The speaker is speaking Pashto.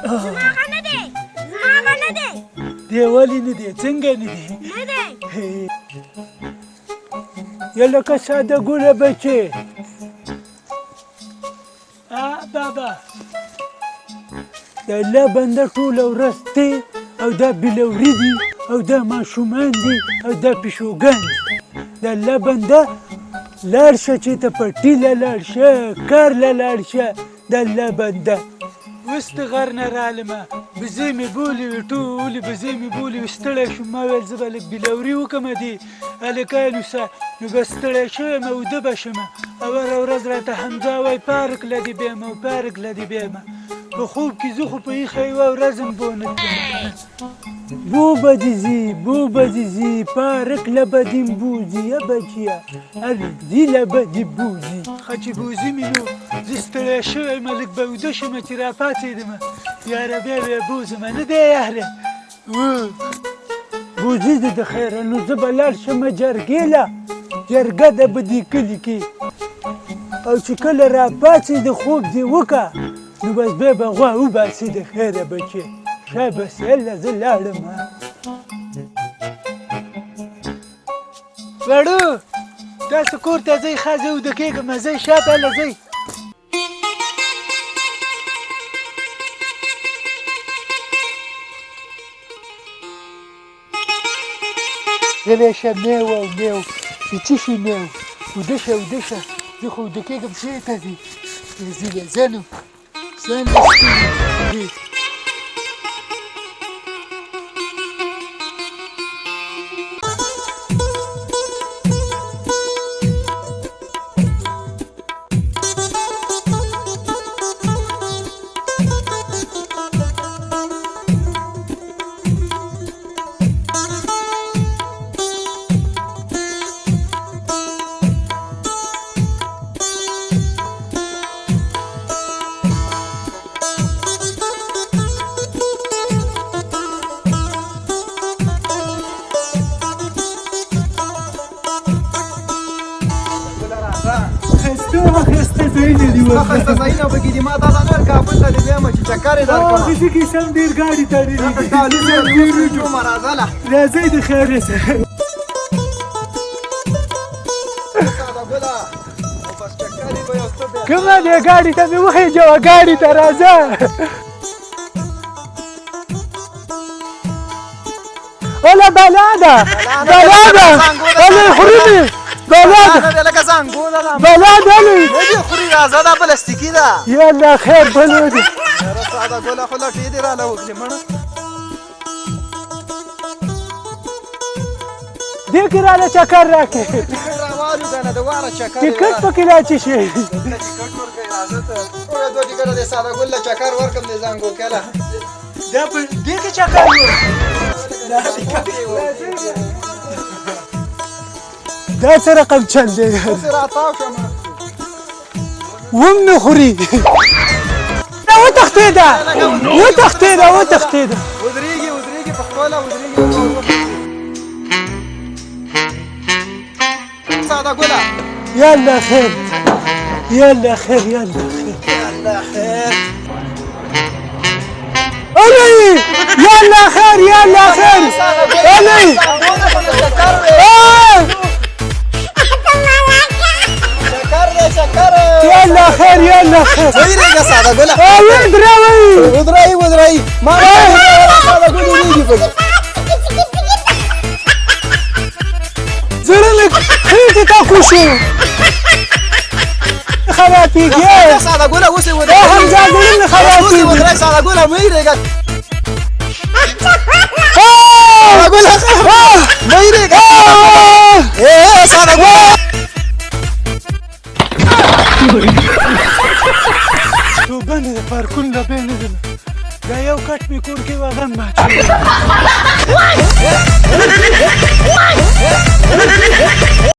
زما هغه نه دی زما هغه نه دی دی ولې نه دی څنګه نه دی نه دی یا لکه ساده ګوله بچې بابا د الله بنده ټوله ورځ دی او دا بلوري دي او دا ماشومان دي او دا پیشوګان دي د الله بنده لاړ شه چې ته پټي له لاړ شه کار له لاړ شه د الله بنده اوس د غر نه رالمه بزې مې بولې وې ټولې بزې مې بولې وې ستړی شوم ما ویل زه به لږ بلوري وکړمه دې هلکانو سه نو بس ستړی شوی یم اوده به شمه اوله ورځ راته حمزه وایي پارک له دې بیمه او پارک له دې بیمه په خوب کې زه خو په ایښه یوه ورځ هم بونه بو به دې ځي بو به دې ځي پارک له به دې بوځي یا بچیه ځي له به دې بوځي ښه چې بوځي مې نو زه ستړی شوی یم لږ به اوده شمه چې راپاڅېدمه یاره بیا بیا بوځمه نه دی یاره بوځي دې د خیره نو زه به لاړ شمه جرګې له جرګه ده به دې کلي کې او چې کله راپاڅېد خوب دې وکړه نو بس بیا به غوا وباسې د خیره بچې ښه بس یله زه لاړم وړو تاسو کور ته ځئ ښه زه اوده کېږم ځئ شاته له ځئ غلی شه میو او میو چې څه شي میو اوده شه اوده شه زه خو اوده کېږم چېرته ځي ځي ځه نو ځان له ستړي خسته ځایونه دي خسته ځایونه پکې دي ما تا ته نه کابل ته دې بیایم چې چکر یې درکړم داسې کې سم ډېر ګاډي تړلي دي ډالۍ جومه راځه له راځئ د خیرې سره ساده ګله او بس چکر یې به یو څه بیا کومه دی ګاډي ته مې وخېجوه ګاډي ته راځه وله بلا ده بلا ده ولې خوري مې بلا ده لکه زنګونه ده بلا ده نه دي خوري راځه دا پلاستیکي ده یالله خیر بلو دي یاره ساده ګله خو لټې دې راله وکړې مړه دې کې راله چکر راکړې راوالو که نه د واره چکر ټکټ پکې راچې شي ټکټ ورکوي راځه ته ټوله دوه ټکټه دې ساده ګل له چکر ورکړم دې زنګو کله دا په دې کې چکر و دا څه رقم چل دی داسې راتاو شم وم نه خوري دا وتښتېده وتښتېده وتښتېده ودرېږي ودرېږي په خپله ودرېږي ساده ګله يلا خير يلا خير يلا خير الله خیر علي يلا خير يلا خير علي شکر يلا خير يلا خير ویریږه ساده ګله ودري ودرایي ما ساده ګل ویریږي پکې زړه مې خېټې ته خوشو خرابېږي ساده ګله اوس یې حمزه زړه مې اوس یې خرابېږي ودرایي ساده ګله مه ویریږه مه ویریږه ساده ګله توبه مې د پارکونو نه بیا نه ځم دا یو کټ مې کور کې و هغه هم مات